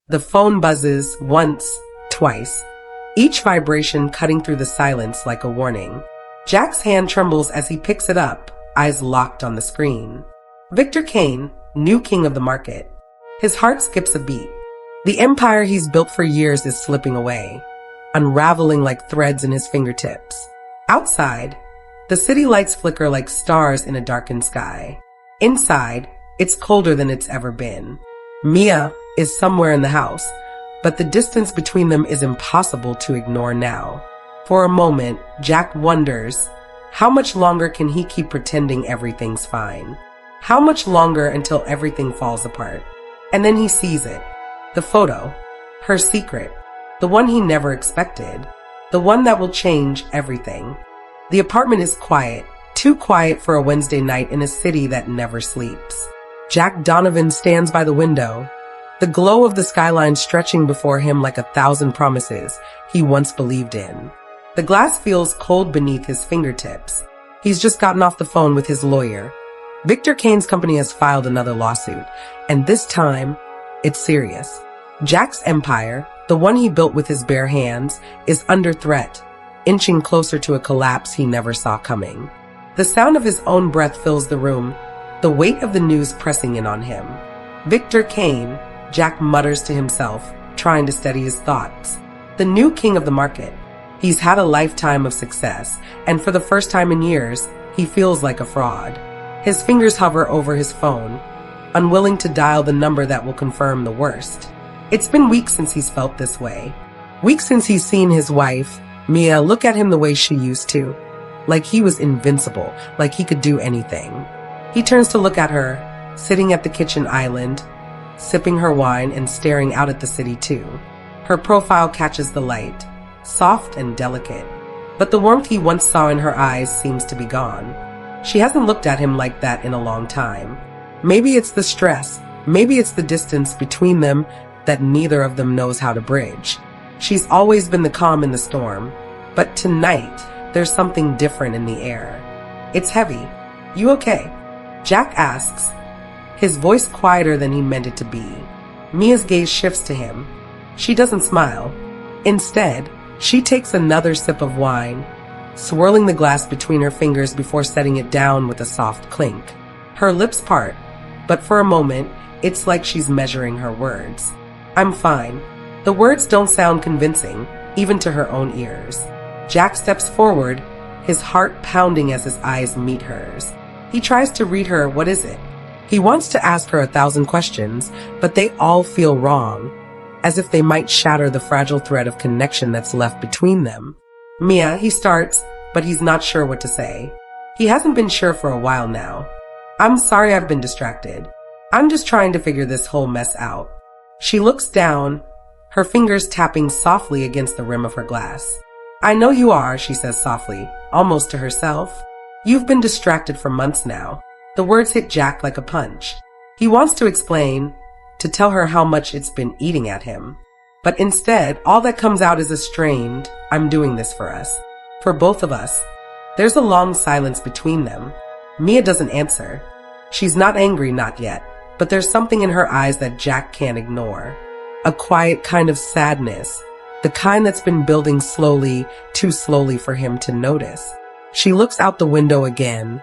The phone buzzes once, twice, each vibration cutting through the silence like a warning. Jack's hand trembles as he picks it up, eyes locked on the screen. Victor Kane, new king of the market. His heart skips a beat. The empire he's built for years is slipping away, unraveling like threads in his fingertips. Outside, the city lights flicker like stars in a darkened sky. Inside, it's colder than it's ever been. Mia is somewhere in the house, but the distance between them is impossible to ignore now. For a moment, Jack wonders, how much longer can he keep pretending everything's fine? How much longer until everything falls apart? And then he sees it. The photo. Her secret. The one he never expected. The one that will change everything. The apartment is quiet. Too quiet for a Wednesday night in a city that never sleeps. Jack Donovan stands by the window, the glow of the skyline stretching before him like 1,000 promises he once believed in. The glass feels cold beneath his fingertips. He's just gotten off the phone with his lawyer. Victor Kane's company has filed another lawsuit, and this time, it's serious. Jack's empire, the one he built with his bare hands, is under threat, inching closer to a collapse he never saw coming. The sound of his own breath fills the room, the weight of the news pressing in on him. Victor Kane, Jack mutters to himself, trying to steady his thoughts. The new king of the market. He's had a lifetime of success, and for the first time in years, he feels like a fraud. His fingers hover over his phone, unwilling to dial the number that will confirm the worst. It's been weeks since he's felt this way. Weeks since he's seen his wife, Mia, look at him the way she used to. Like he was invincible, like he could do anything. He turns to look at her, sitting at the kitchen island, sipping her wine and staring out at the city too. Her profile catches the light, soft and delicate, but the warmth he once saw in her eyes seems to be gone. She hasn't looked at him like that in a long time. Maybe it's the stress, maybe it's the distance between them that neither of them knows how to bridge. She's always been the calm in the storm, but tonight, there's something different in the air. It's heavy. You okay? Jack asks, his voice quieter than he meant it to be. Mia's gaze shifts to him. She doesn't smile. Instead, she takes another sip of wine, swirling the glass between her fingers before setting it down with a soft clink. Her lips part, but for a moment, it's like she's measuring her words. I'm fine. The words don't sound convincing, even to her own ears. Jack steps forward, his heart pounding as his eyes meet hers. He tries to read her, what is it? He wants to ask her 1,000 questions, but they all feel wrong, as if they might shatter the fragile thread of connection that's left between them. Mia, he starts, but he's not sure what to say. He hasn't been sure for a while now. I'm sorry I've been distracted. I'm just trying to figure this whole mess out. She looks down, her fingers tapping softly against the rim of her glass. I know you are, she says softly, almost to herself. You've been distracted for months now. The words hit Jack like a punch. He wants to explain, to tell her how much it's been eating at him. But instead, all that comes out is a strained, I'm doing this for us. For both of us. There's a long silence between them. Mia doesn't answer. She's not angry, not yet, but there's something in her eyes that Jack can't ignore. A quiet kind of sadness, the kind that's been building slowly, too slowly for him to notice. She looks out the window again,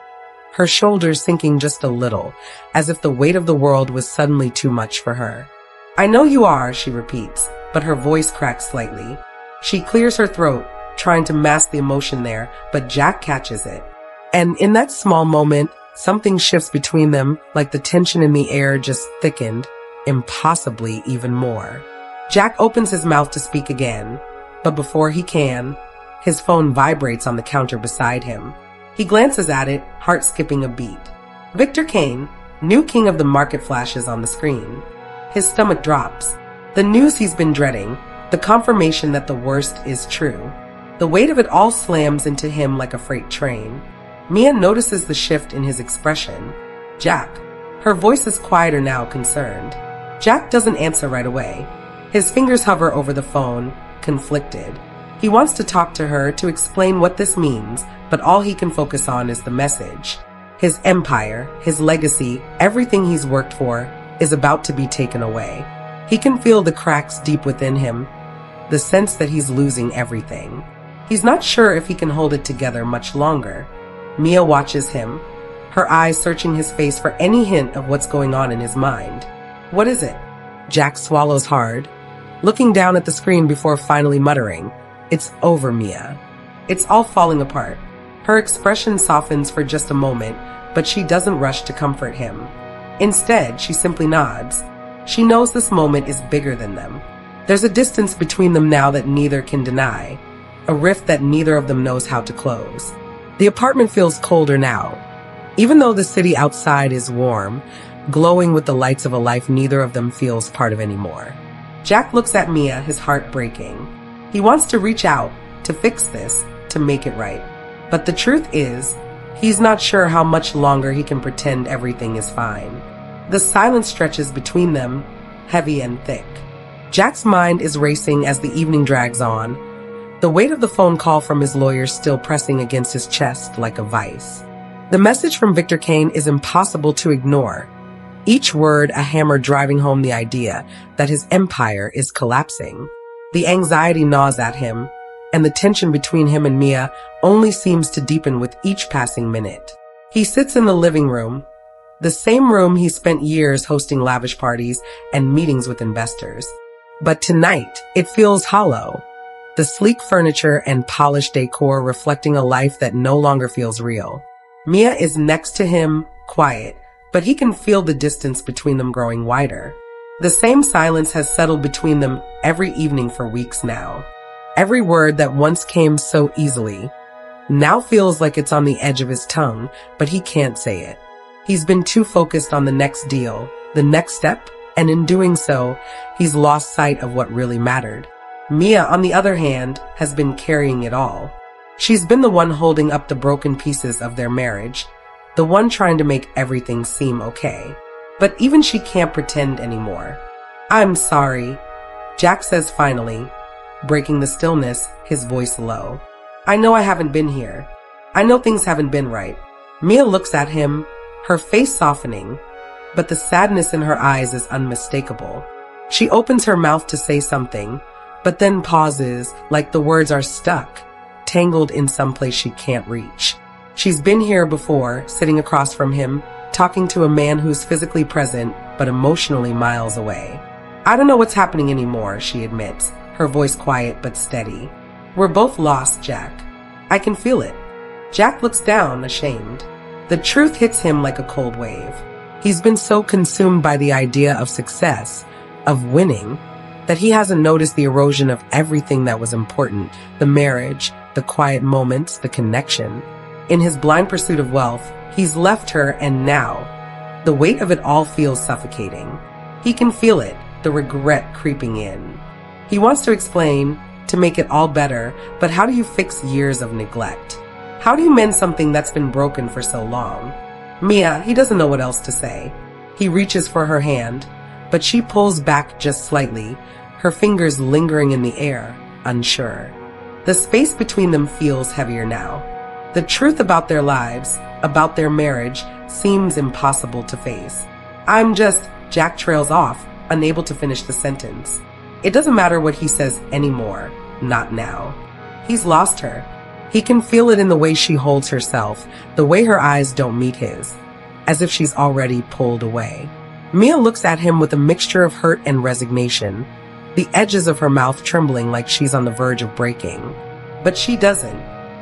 her shoulders sinking just a little, as if the weight of the world was suddenly too much for her. I know you are, she repeats, but her voice cracks slightly. She clears her throat, trying to mask the emotion there, but Jack catches it. And in that small moment, something shifts between them, like the tension in the air just thickened, impossibly even more. Jack opens his mouth to speak again, but before he can, his phone vibrates on the counter beside him. He glances at it, heart skipping a beat. Victor Kane, new king of the market, flashes on the screen. His stomach drops. The news he's been dreading, the confirmation that the worst is true. The weight of it all slams into him like a freight train. Mia notices the shift in his expression. Jack. Her voice is quieter now, concerned. Jack doesn't answer right away. His fingers hover over the phone, conflicted. He wants to talk to her, to explain what this means, but all he can focus on is the message. His empire, his legacy, everything he's worked for, is about to be taken away. He can feel the cracks deep within him, the sense that he's losing everything. He's not sure if he can hold it together much longer. Mia watches him, her eyes searching his face for any hint of what's going on in his mind. What is it? Jack swallows hard, looking down at the screen before finally muttering, "It's over, Mia." It's all falling apart. Her expression softens for just a moment, but she doesn't rush to comfort him. Instead, she simply nods. She knows this moment is bigger than them. There's a distance between them now that neither can deny, a rift that neither of them knows how to close. The apartment feels colder now. Even though the city outside is warm, glowing with the lights of a life neither of them feels part of anymore. Jack looks at Mia, his heart breaking. He wants to reach out, to fix this, to make it right. But the truth is, he's not sure how much longer he can pretend everything is fine. The silence stretches between them, heavy and thick. Jack's mind is racing as the evening drags on, the weight of the phone call from his lawyer still pressing against his chest like a vice. The message from Victor Kane is impossible to ignore, each word a hammer driving home the idea that his empire is collapsing. The anxiety gnaws at him, and the tension between him and Mia only seems to deepen with each passing minute. He sits in the living room, the same room he spent years hosting lavish parties and meetings with investors. But tonight, it feels hollow. The sleek furniture and polished decor reflecting a life that no longer feels real. Mia is next to him, quiet, but he can feel the distance between them growing wider. The same silence has settled between them every evening for weeks now. Every word that once came so easily now feels like it's on the edge of his tongue, but he can't say it. He's been too focused on the next deal, the next step, and in doing so, he's lost sight of what really mattered. Mia, on the other hand, has been carrying it all. She's been the one holding up the broken pieces of their marriage, the one trying to make everything seem okay. But even she can't pretend anymore. "I'm sorry," Jack says finally, breaking the stillness, his voice low. "I know I haven't been here. I know things haven't been right." Mia looks at him, her face softening, but the sadness in her eyes is unmistakable. She opens her mouth to say something, but then pauses like the words are stuck, tangled in some place she can't reach. She's been here before, sitting across from him, talking to a man who's physically present but emotionally miles away. "I don't know what's happening anymore," she admits, her voice quiet but steady. "We're both lost, Jack. I can feel it." Jack looks down, ashamed. The truth hits him like a cold wave. He's been so consumed by the idea of success, of winning, that he hasn't noticed the erosion of everything that was important, the marriage, the quiet moments, the connection. In his blind pursuit of wealth, he's left her, and now, the weight of it all feels suffocating. He can feel it, the regret creeping in. He wants to explain, to make it all better, but how do you fix years of neglect? How do you mend something that's been broken for so long? Mia, he doesn't know what else to say. He reaches for her hand, but she pulls back just slightly, her fingers lingering in the air, unsure. The space between them feels heavier now. The truth about their lives, about their marriage, seems impossible to face. Jack trails off, unable to finish the sentence. It doesn't matter what he says anymore, not now. He's lost her. He can feel it in the way she holds herself, the way her eyes don't meet his, as if she's already pulled away. Mia looks at him with a mixture of hurt and resignation, the edges of her mouth trembling like she's on the verge of breaking. But she doesn't.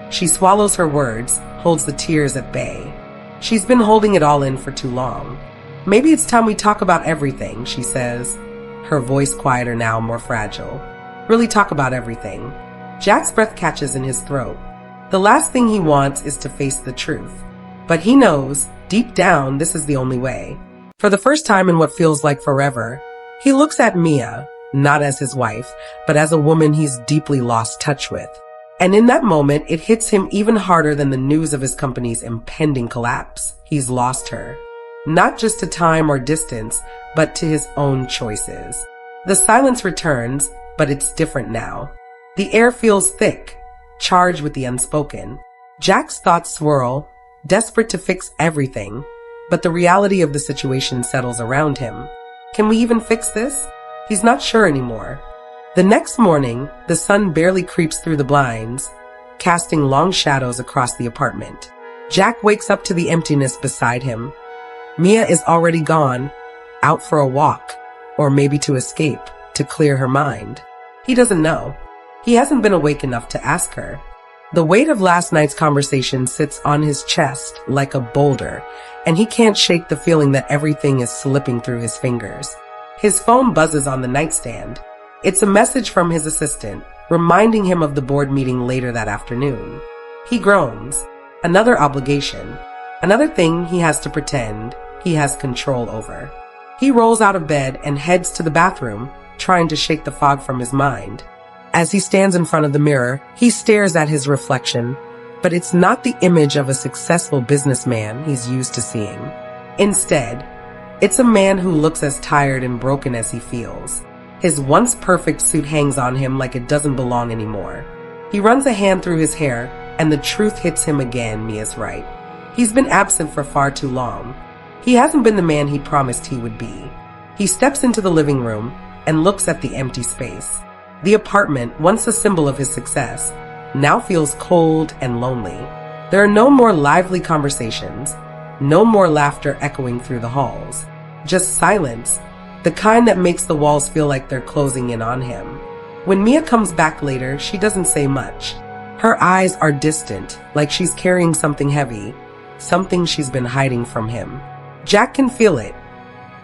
She swallows her words, holds the tears at bay. She's been holding it all in for too long. "Maybe it's time we talk about everything," she says, her voice quieter now, more fragile. "Really talk about everything." Jack's breath catches in his throat. The last thing he wants is to face the truth. But he knows, deep down, this is the only way. For the first time in what feels like forever, he looks at Mia, not as his wife, but as a woman he's deeply lost touch with. And in that moment, it hits him even harder than the news of his company's impending collapse. He's lost her. Not just to time or distance, but to his own choices. The silence returns, but it's different now. The air feels thick, charged with the unspoken. Jack's thoughts swirl, desperate to fix everything, but the reality of the situation settles around him. Can we even fix this? He's not sure anymore. The next morning, the sun barely creeps through the blinds, casting long shadows across the apartment. Jack wakes up to the emptiness beside him. Mia is already gone, out for a walk, or maybe to escape, to clear her mind. He doesn't know. He hasn't been awake enough to ask her. The weight of last night's conversation sits on his chest like a boulder, and he can't shake the feeling that everything is slipping through his fingers. His phone buzzes on the nightstand. It's a message from his assistant, reminding him of the board meeting later that afternoon. He groans. Another obligation. Another thing he has to pretend he has control over. He rolls out of bed and heads to the bathroom, trying to shake the fog from his mind. As he stands in front of the mirror, he stares at his reflection, but it's not the image of a successful businessman he's used to seeing. Instead, it's a man who looks as tired and broken as he feels. His once perfect suit hangs on him like it doesn't belong anymore. He runs a hand through his hair, and the truth hits him again. Mia's right. He's been absent for far too long. He hasn't been the man he promised he would be. He steps into the living room and looks at the empty space. The apartment, once a symbol of his success, now feels cold and lonely. There are no more lively conversations, no more laughter echoing through the halls. Just silence, the kind that makes the walls feel like they're closing in on him. When Mia comes back later, she doesn't say much. Her eyes are distant, like she's carrying something heavy, something she's been hiding from him. Jack can feel it.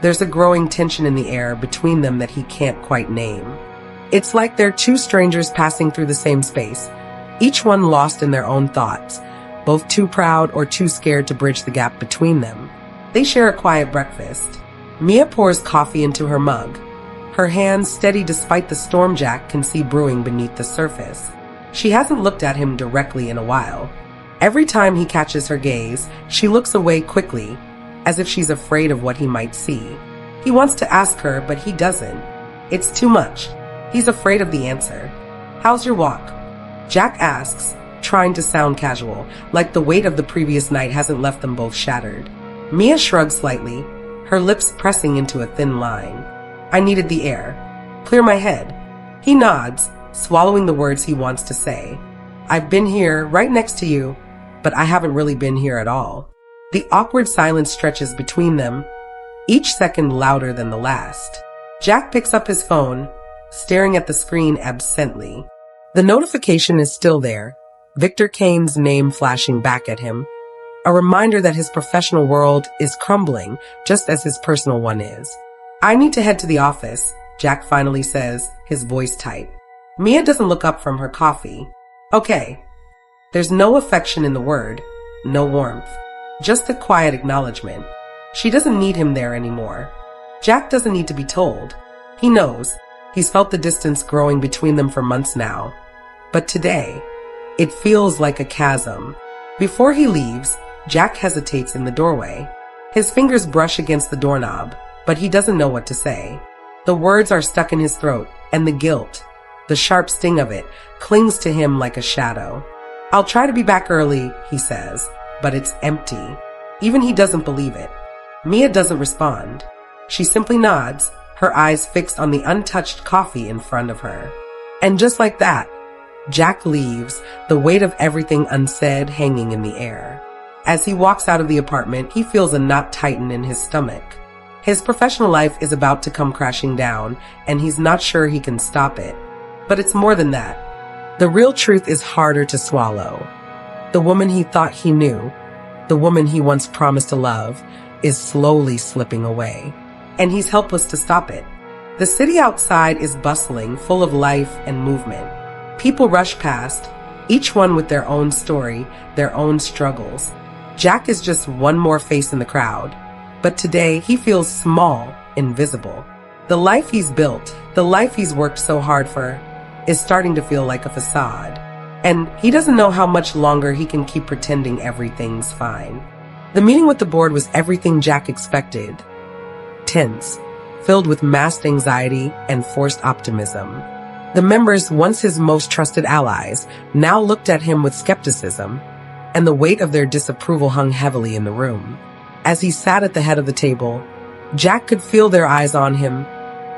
There's a growing tension in the air between them that he can't quite name. It's like they're two strangers passing through the same space, each one lost in their own thoughts, both too proud or too scared to bridge the gap between them. They share a quiet breakfast. Mia pours coffee into her mug, her hands steady despite the storm Jack can see brewing beneath the surface. She hasn't looked at him directly in a while. Every time he catches her gaze, she looks away quickly, as if she's afraid of what he might see. He wants to ask her, but he doesn't. It's too much. He's afraid of the answer. "How's your walk?" Jack asks, trying to sound casual, like the weight of the previous night hasn't left them both shattered. Mia shrugs slightly, her lips pressing into a thin line. "I needed the air. Clear my head." He nods, swallowing the words he wants to say. "I've been here, right next to you, but I haven't really been here at all." The awkward silence stretches between them, each second louder than the last. Jack picks up his phone, staring at the screen absently. The notification is still there, Victor Kane's name flashing back at him, a reminder that his professional world is crumbling just as his personal one is. "I need to head to the office," Jack finally says, his voice tight. Mia doesn't look up from her coffee. "Okay." There's no affection in the word, no warmth, just a quiet acknowledgement. She doesn't need him there anymore. Jack doesn't need to be told. He knows. He's felt the distance growing between them for months now. But today, it feels like a chasm. Before he leaves, Jack hesitates in the doorway. His fingers brush against the doorknob, but he doesn't know what to say. The words are stuck in his throat, and the guilt, the sharp sting of it, clings to him like a shadow. "I'll try to be back early," he says, but it's empty. Even he doesn't believe it. Mia doesn't respond. She simply nods, her eyes fixed on the untouched coffee in front of her. And just like that, Jack leaves, the weight of everything unsaid hanging in the air. As he walks out of the apartment, he feels a knot tighten in his stomach. His professional life is about to come crashing down, and he's not sure he can stop it. But it's more than that. The real truth is harder to swallow. The woman he thought he knew, the woman he once promised to love, is slowly slipping away, and he's helpless to stop it. The city outside is bustling, full of life and movement. People rush past, each one with their own story, their own struggles. Jack is just one more face in the crowd, but today he feels small, invisible. The life he's built, the life he's worked so hard for, is starting to feel like a facade. And he doesn't know how much longer he can keep pretending everything's fine. The meeting with the board was everything Jack expected. Tense, filled with masked anxiety and forced optimism. The members, once his most trusted allies, now looked at him with skepticism, and the weight of their disapproval hung heavily in the room. As he sat at the head of the table, Jack could feel their eyes on him,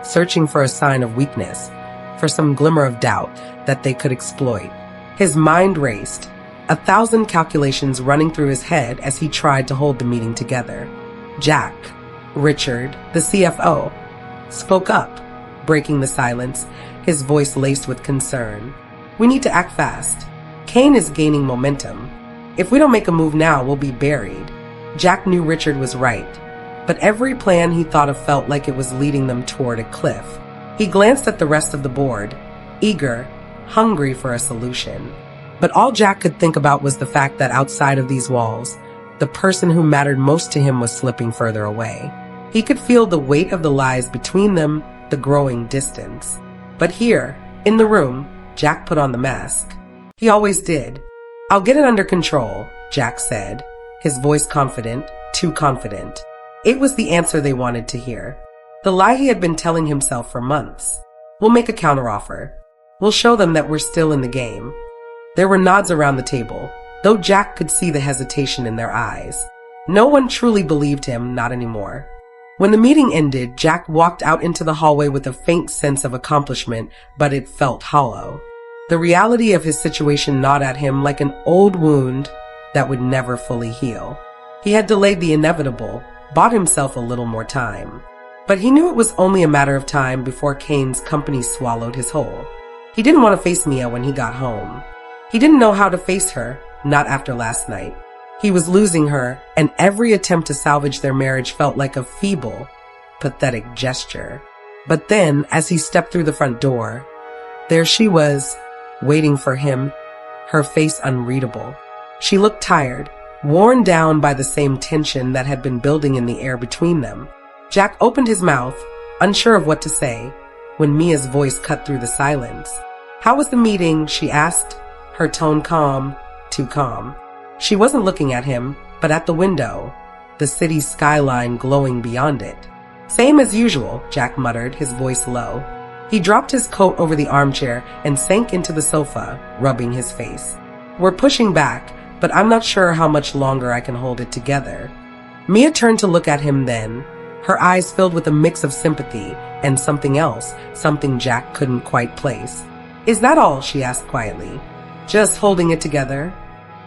searching for a sign of weakness, for some glimmer of doubt that they could exploit. His mind raced, 1,000 calculations running through his head as he tried to hold the meeting together. Jack, Richard, the CFO, spoke up, breaking the silence, his voice laced with concern. "We need to act fast. Kane is gaining momentum. If we don't make a move now, we'll be buried." Jack knew Richard was right, but every plan he thought of felt like it was leading them toward a cliff. He glanced at the rest of the board, eager, hungry for a solution. But all Jack could think about was the fact that outside of these walls, the person who mattered most to him was slipping further away. He could feel the weight of the lies between them, the growing distance. But here, in the room, Jack put on the mask. He always did. "I'll get it under control," Jack said, his voice confident, too confident. It was the answer they wanted to hear. The lie he had been telling himself for months. "We'll make a counteroffer. We'll show them that we're still in the game." There were nods around the table, though Jack could see the hesitation in their eyes. No one truly believed him, not anymore. When the meeting ended, Jack walked out into the hallway with a faint sense of accomplishment, but it felt hollow. The reality of his situation gnawed at him like an old wound that would never fully heal. He had delayed the inevitable, bought himself a little more time. But he knew it was only a matter of time before Kane's company swallowed his whole. He didn't want to face Mia when he got home. He didn't know how to face her, not after last night. He was losing her, and every attempt to salvage their marriage felt like a feeble, pathetic gesture. But then, as he stepped through the front door, there she was, waiting for him, her face unreadable. She looked tired, worn down by the same tension that had been building in the air between them. Jack opened his mouth, unsure of what to say, when Mia's voice cut through the silence. "How was the meeting?" she asked, her tone calm, too calm. She wasn't looking at him, but at the window, the city's skyline glowing beyond it. "Same as usual," Jack muttered, his voice low. He dropped his coat over the armchair and sank into the sofa, rubbing his face. "We're pushing back, but I'm not sure how much longer I can hold it together." Mia turned to look at him then, her eyes filled with a mix of sympathy and something else, something Jack couldn't quite place. "Is that all?" she asked quietly. "Just holding it together?"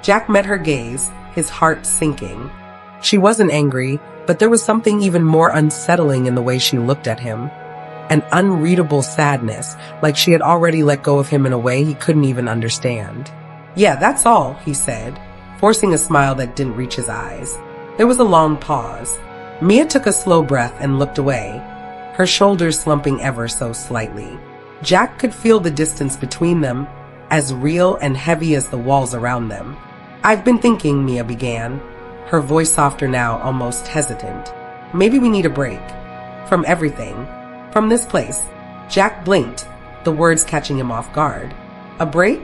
Jack met her gaze, his heart sinking. She wasn't angry, but there was something even more unsettling in the way she looked at him. An unreadable sadness, like she had already let go of him in a way he couldn't even understand. "Yeah, that's all," he said, forcing a smile that didn't reach his eyes. There was a long pause. Mia took a slow breath and looked away, her shoulders slumping ever so slightly. Jack could feel the distance between them, as real and heavy as the walls around them. "I've been thinking," Mia began, her voice softer now, almost hesitant. "Maybe we need a break. From everything. From this place." Jack blinked, the words catching him off guard. "A break?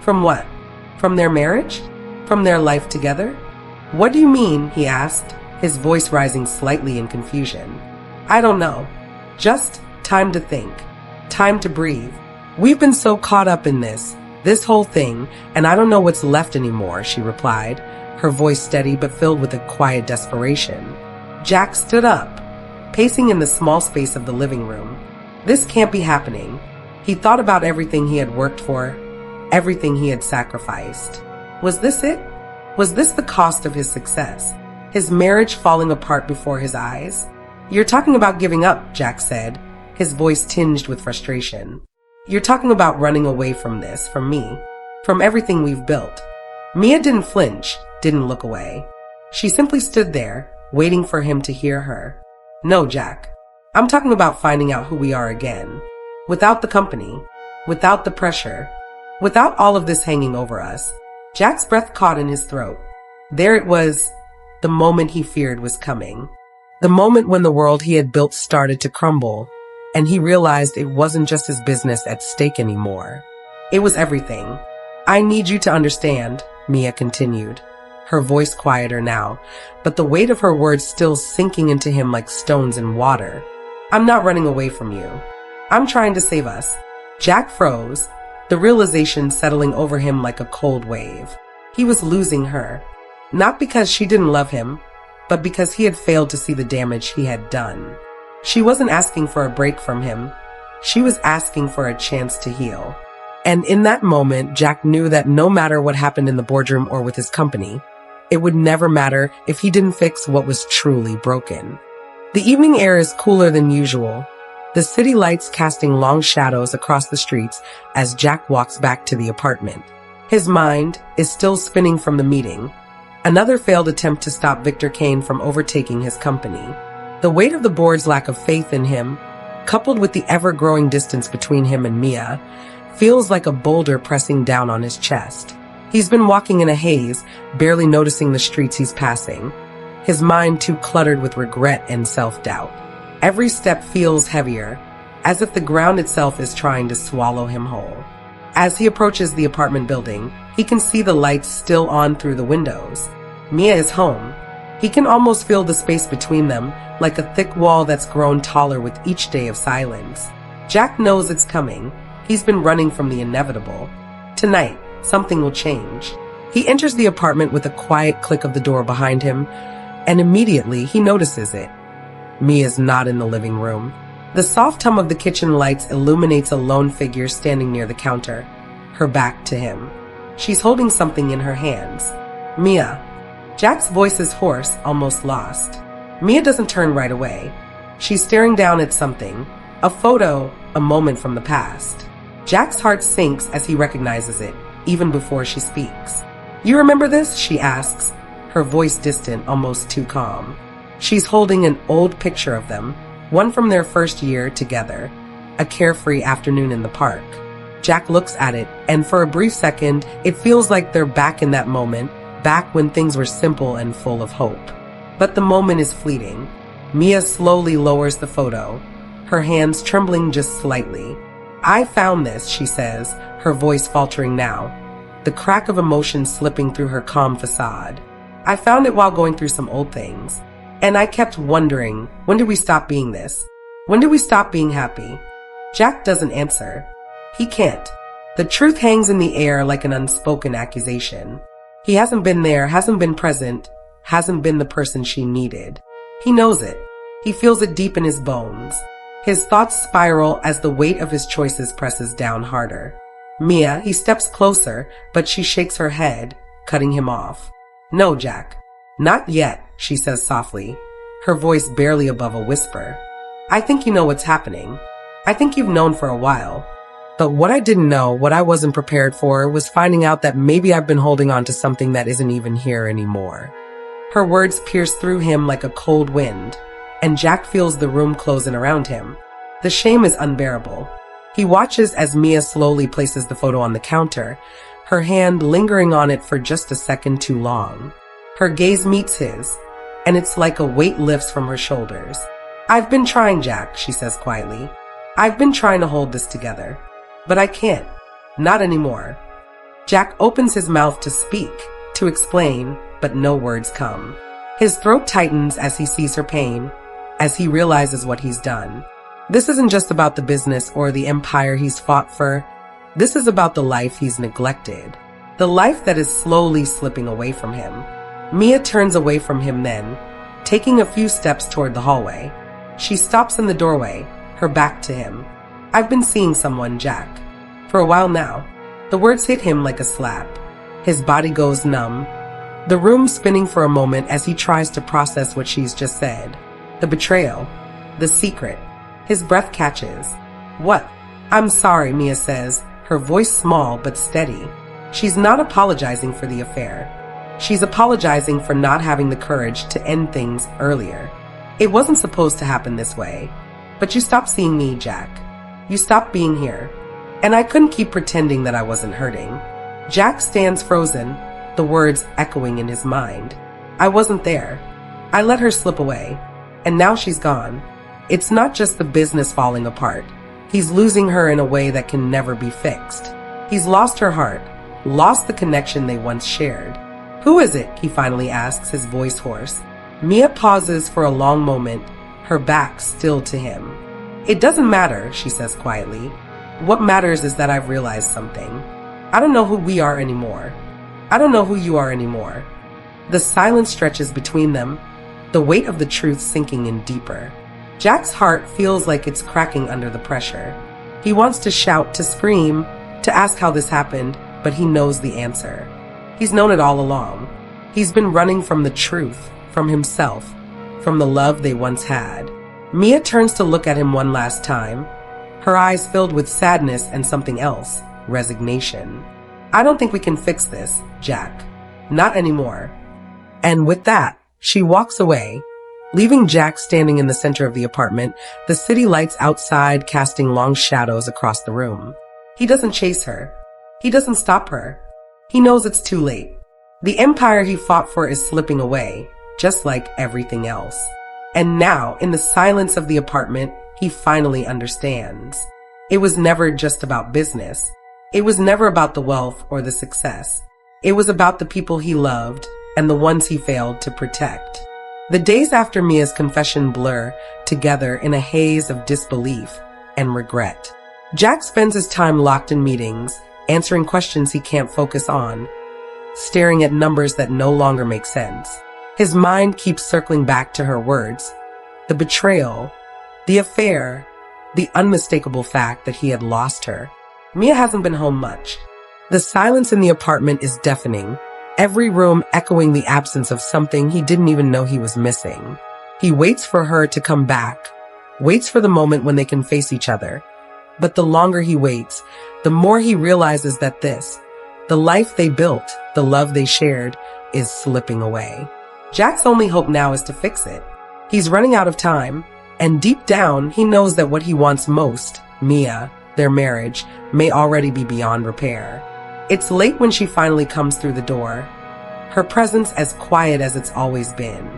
From what? From their marriage? From their life together?" "What do you mean?" he asked, his voice rising slightly in confusion. "I don't know. Just time to think. Time to breathe. We've been so caught up in this whole thing, and I don't know what's left anymore," she replied, her voice steady but filled with a quiet desperation. Jack stood up, pacing in the small space of the living room. This can't be happening. He thought about everything he had worked for, everything he had sacrificed. Was this it? Was this the cost of his success? His marriage falling apart before his eyes? "You're talking about giving up," Jack said, his voice tinged with frustration. "You're talking about running away from this, from me, from everything we've built." Mia didn't flinch, didn't look away. She simply stood there, waiting for him to hear her. "No, Jack. I'm talking about finding out who we are again. Without the company, without the pressure, without all of this hanging over us." Jack's breath caught in his throat. There it was, the moment he feared was coming. The moment when the world he had built started to crumble, and he realized it wasn't just his business at stake anymore. It was everything. "I need you to understand," Mia continued, her voice quieter now, but the weight of her words still sinking into him like stones in water. "I'm not running away from you. I'm trying to save us." Jack froze, the realization settling over him like a cold wave. He was losing her, not because she didn't love him, but because he had failed to see the damage he had done. She wasn't asking for a break from him. She was asking for a chance to heal. And in that moment, Jack knew that no matter what happened in the boardroom or with his company, it would never matter if he didn't fix what was truly broken. The evening air is cooler than usual, the city lights casting long shadows across the streets as Jack walks back to the apartment. His mind is still spinning from the meeting, another failed attempt to stop Victor Kane from overtaking his company. The weight of the board's lack of faith in him, coupled with the ever-growing distance between him and Mia, feels like a boulder pressing down on his chest. He's been walking in a haze, barely noticing the streets he's passing, his mind too cluttered with regret and self-doubt. Every step feels heavier, as if the ground itself is trying to swallow him whole. As he approaches the apartment building, he can see the lights still on through the windows. Mia is home. He can almost feel the space between them, like a thick wall that's grown taller with each day of silence. Jack knows it's coming. He's been running from the inevitable. Tonight, something will change. He enters the apartment with a quiet click of the door behind him, and immediately he notices it. Mia's not in the living room. The soft hum of the kitchen lights illuminates a lone figure standing near the counter, her back to him. She's holding something in her hands. Mia. Jack's voice is hoarse, almost lost. Mia doesn't turn right away. She's staring down at something, a photo, a moment from the past. Jack's heart sinks as he recognizes it, even before she speaks. You remember this? She asks, her voice distant, almost too calm. She's holding an old picture of them, one from their first year together, a carefree afternoon in the park. Jack looks at it, and for a brief second, it feels like they're back in that moment, back when things were simple and full of hope. But the moment is fleeting. Mia slowly lowers the photo, her hands trembling just slightly. I found this, she says, her voice faltering now, the crack of emotion slipping through her calm facade. I found it while going through some old things. And I kept wondering, when did we stop being this? When did we stop being happy? Jack doesn't answer. He can't. The truth hangs in the air like an unspoken accusation. He hasn't been there, hasn't been present, hasn't been the person she needed. He knows it. He feels it deep in his bones. His thoughts spiral as the weight of his choices presses down harder. Mia, he steps closer, but she shakes her head, cutting him off. No, Jack. Not yet, she says softly, her voice barely above a whisper. I think you know what's happening. I think you've known for a while. But what I didn't know, what I wasn't prepared for, was finding out that maybe I've been holding on to something that isn't even here anymore. Her words pierce through him like a cold wind, and Jack feels the room close in around him. The shame is unbearable. He watches as Mia slowly places the photo on the counter, her hand lingering on it for just a second too long. Her gaze meets his, and it's like a weight lifts from her shoulders. I've been trying, Jack, she says quietly. I've been trying to hold this together. But I can't. Not anymore. Jack opens his mouth to speak, to explain, but no words come. His throat tightens as he sees her pain, as he realizes what he's done. This isn't just about the business or the empire he's fought for. This is about the life he's neglected. The life that is slowly slipping away from him. Mia turns away from him then, taking a few steps toward the hallway. She stops in the doorway, her back to him. I've been seeing someone, Jack. For a while now. The words hit him like a slap. His body goes numb. The room spinning for a moment as he tries to process what she's just said. The betrayal. The secret. His breath catches. What? I'm sorry, Mia says, her voice small but steady. She's not apologizing for the affair. She's apologizing for not having the courage to end things earlier. It wasn't supposed to happen this way. But you stopped seeing me, Jack. You stopped being here. And I couldn't keep pretending that I wasn't hurting. Jack stands frozen, the words echoing in his mind. I wasn't there. I let her slip away. And now she's gone. It's not just the business falling apart. He's losing her in a way that can never be fixed. He's lost her heart, lost the connection they once shared. Who is it? He finally asks, his voice hoarse. Mia pauses for a long moment, her back still to him. It doesn't matter, she says quietly. What matters is that I've realized something. I don't know who we are anymore. I don't know who you are anymore. The silence stretches between them, the weight of the truth sinking in deeper. Jack's heart feels like it's cracking under the pressure. He wants to shout, to scream, to ask how this happened, but he knows the answer. He's known it all along. He's been running from the truth, from himself, from the love they once had. Mia turns to look at him one last time, her eyes filled with sadness and something else, resignation. I don't think we can fix this, Jack. Not anymore. And with that, she walks away, leaving Jack standing in the center of the apartment, the city lights outside casting long shadows across the room. He doesn't chase her. He doesn't stop her. He knows it's too late. The empire he fought for is slipping away, just like everything else. And now, in the silence of the apartment, he finally understands. It was never just about business. It was never about the wealth or the success. It was about the people he loved and the ones he failed to protect. The days after Mia's confession blur together in a haze of disbelief and regret. Jack spends his time locked in meetings, answering questions he can't focus on, staring at numbers that no longer make sense. His mind keeps circling back to her words, the betrayal, the affair, the unmistakable fact that he had lost her. Mia hasn't been home much. The silence in the apartment is deafening, every room echoing the absence of something he didn't even know he was missing. He waits for her to come back, waits for the moment when they can face each other. But the longer he waits, the more he realizes that the life they built, the love they shared, is slipping away. Jack's only hope now is to fix it. He's running out of time, and deep down, he knows that what he wants most, Mia, their marriage, may already be beyond repair. It's late when she finally comes through the door, her presence as quiet as it's always been.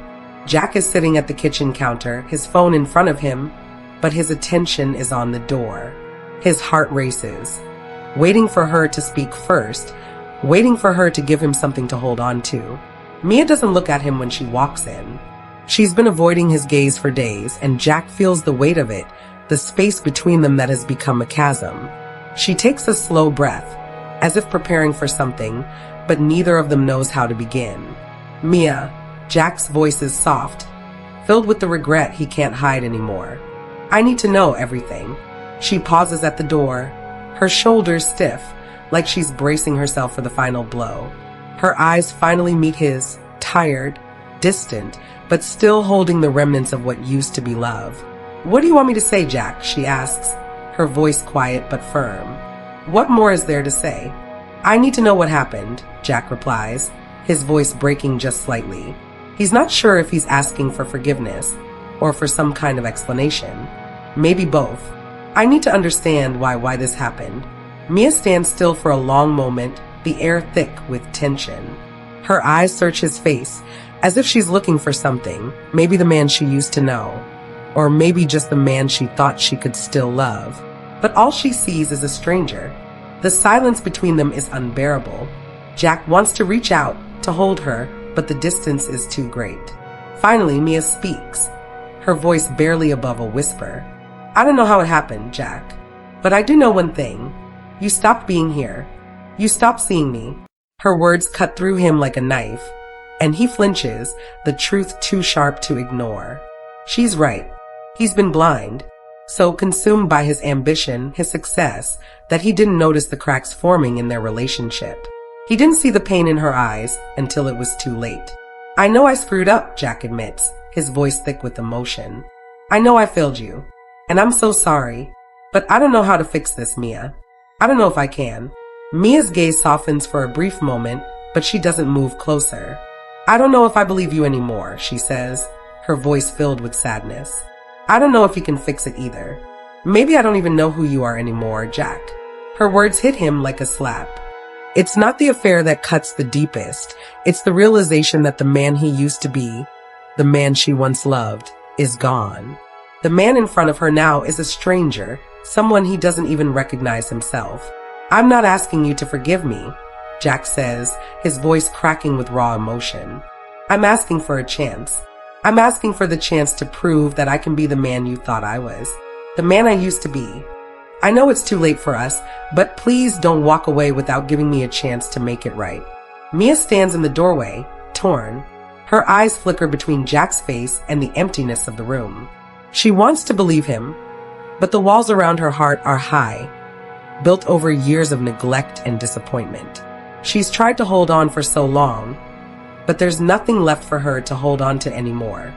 Jack is sitting at the kitchen counter, his phone in front of him, but his attention is on the door. His heart races, waiting for her to speak first, waiting for her to give him something to hold on to. Mia doesn't look at him when she walks in. She's been avoiding his gaze for days, and Jack feels the weight of it, the space between them that has become a chasm. She takes a slow breath, as if preparing for something, but neither of them knows how to begin. Mia, Jack's voice is soft, filled with the regret he can't hide anymore. I need to know everything. She pauses at the door, her shoulders stiff, like she's bracing herself for the final blow. Her eyes finally meet his, tired, distant, but still holding the remnants of what used to be love. What do you want me to say, Jack? She asks, her voice quiet but firm. What more is there to say? I need to know what happened, Jack replies, his voice breaking just slightly. He's not sure if he's asking for forgiveness or for some kind of explanation. Maybe both. I need to understand why this happened. Mia stands still for a long moment, the air thick with tension. Her eyes search his face, as if she's looking for something, maybe the man she used to know, or maybe just the man she thought she could still love. But all she sees is a stranger. The silence between them is unbearable. Jack wants to reach out, to hold her, but the distance is too great. Finally, Mia speaks, her voice barely above a whisper. I don't know how it happened, Jack, but I do know one thing. You stopped being here. You stopped seeing me. Her words cut through him like a knife, and he flinches, the truth too sharp to ignore. She's right. He's been blind, so consumed by his ambition, his success, that he didn't notice the cracks forming in their relationship. He didn't see the pain in her eyes until it was too late. I know I screwed up, Jack admits, his voice thick with emotion. I know I failed you, and I'm so sorry, but I don't know how to fix this, Mia. I don't know if I can. Mia's gaze softens for a brief moment, but she doesn't move closer. I don't know if I believe you anymore, she says, her voice filled with sadness. I don't know if you can fix it either. Maybe I don't even know who you are anymore, Jack. Her words hit him like a slap. It's not the affair that cuts the deepest. It's the realization that the man he used to be, the man she once loved, is gone. The man in front of her now is a stranger, someone he doesn't even recognize himself. I'm not asking you to forgive me, Jack says, his voice cracking with raw emotion. I'm asking for a chance. I'm asking for the chance to prove that I can be the man you thought I was, the man I used to be. I know it's too late for us, but please don't walk away without giving me a chance to make it right. Mia stands in the doorway, torn. Her eyes flicker between Jack's face and the emptiness of the room. She wants to believe him, but the walls around her heart are high, built over years of neglect and disappointment. She's tried to hold on for so long, but there's nothing left for her to hold on to anymore.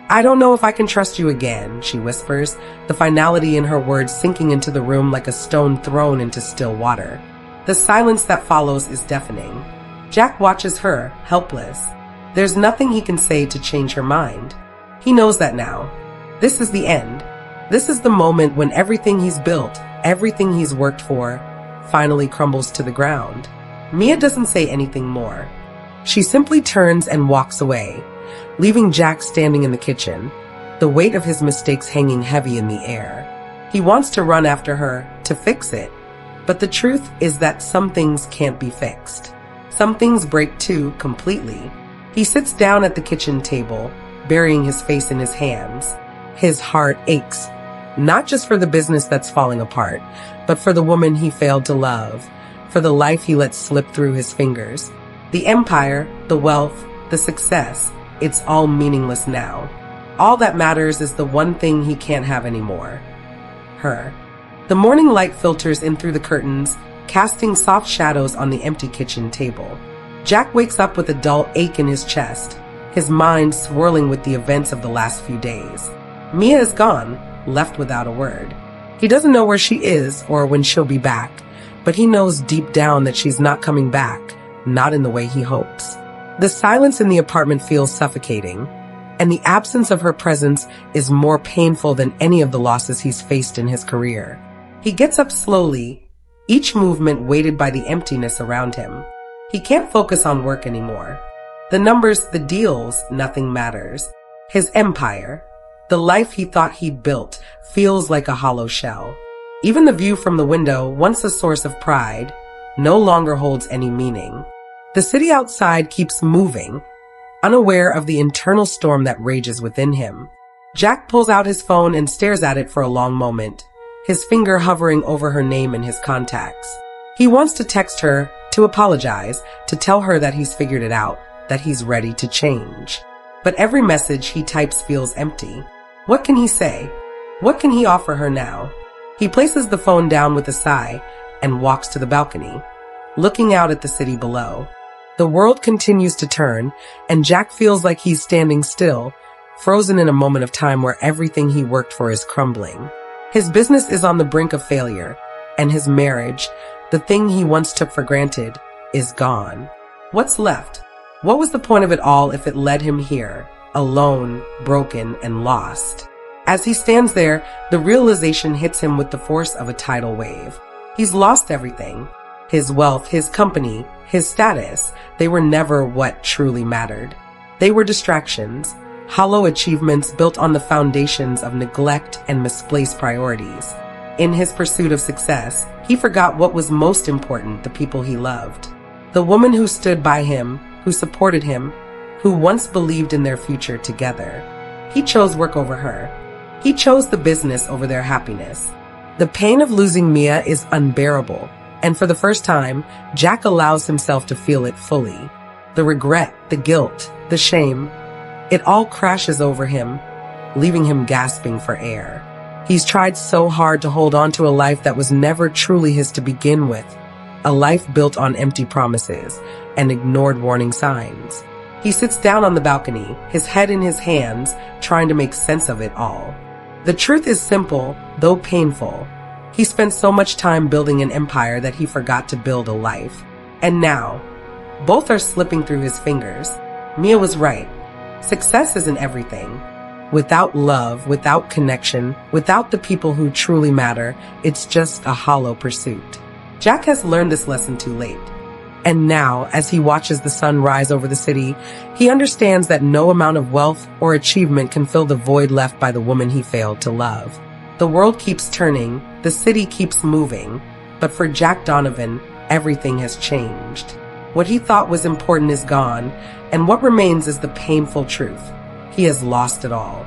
"I don't know if I can trust you again," she whispers, the finality in her words sinking into the room like a stone thrown into still water. The silence that follows is deafening. Jack watches her, helpless. There's nothing he can say to change her mind. He knows that now. This is the end. This is the moment when everything he's built, everything he's worked for, finally crumbles to the ground. Mia doesn't say anything more. She simply turns and walks away, leaving Jack standing in the kitchen, the weight of his mistakes hanging heavy in the air. He wants to run after her, to fix it, but the truth is that some things can't be fixed. Some things break too, completely. He sits down at the kitchen table, burying his face in his hands. His heart aches, not just for the business that's falling apart, but for the woman he failed to love, for the life he let slip through his fingers. The empire, the wealth, the success, it's all meaningless now. All that matters is the one thing he can't have anymore. Her. The morning light filters in through the curtains, casting soft shadows on the empty kitchen table. Jack wakes up with a dull ache in his chest, his mind swirling with the events of the last few days. Mia is gone, left without a word. He doesn't know where she is or when she'll be back, but he knows deep down that she's not coming back, not in the way he hopes. The silence in the apartment feels suffocating, and the absence of her presence is more painful than any of the losses he's faced in his career. He gets up slowly, each movement weighted by the emptiness around him. He can't focus on work anymore. The numbers, the deals, nothing matters. His empire, the life he thought he'd built, feels like a hollow shell. Even the view from the window, once a source of pride, no longer holds any meaning. The city outside keeps moving, unaware of the internal storm that rages within him. Jack pulls out his phone and stares at it for a long moment, his finger hovering over her name in his contacts. He wants to text her, to apologize, to tell her that he's figured it out, that he's ready to change. But every message he types feels empty. What can he say? What can he offer her now? He places the phone down with a sigh and walks to the balcony, looking out at the city below. The world continues to turn, and Jack feels like he's standing still, frozen in a moment of time where everything he worked for is crumbling. His business is on the brink of failure, and his marriage, the thing he once took for granted, is gone. What's left? What was the point of it all if it led him here, alone, broken, and lost? As he stands there, the realization hits him with the force of a tidal wave. He's lost everything. His wealth, his company, his status, they were never what truly mattered. They were distractions, hollow achievements built on the foundations of neglect and misplaced priorities. In his pursuit of success, he forgot what was most important, the people he loved. The woman who stood by him, who supported him, who once believed in their future together. He chose work over her. He chose the business over their happiness. The pain of losing Mia is unbearable, and for the first time, Jack allows himself to feel it fully. The regret, the guilt, the shame, it all crashes over him, leaving him gasping for air. He's tried so hard to hold on to a life that was never truly his to begin with, a life built on empty promises and ignored warning signs. He sits down on the balcony, his head in his hands, trying to make sense of it all. The truth is simple, though painful. He spent so much time building an empire that he forgot to build a life. And now, both are slipping through his fingers. Mia was right. Success isn't everything. Without love, without connection, without the people who truly matter, it's just a hollow pursuit. Jack has learned this lesson too late. And now, as he watches the sun rise over the city, he understands that no amount of wealth or achievement can fill the void left by the woman he failed to love. The world keeps turning, the city keeps moving, but for Jack Donovan, everything has changed. What he thought was important is gone, and what remains is the painful truth. He has lost it all.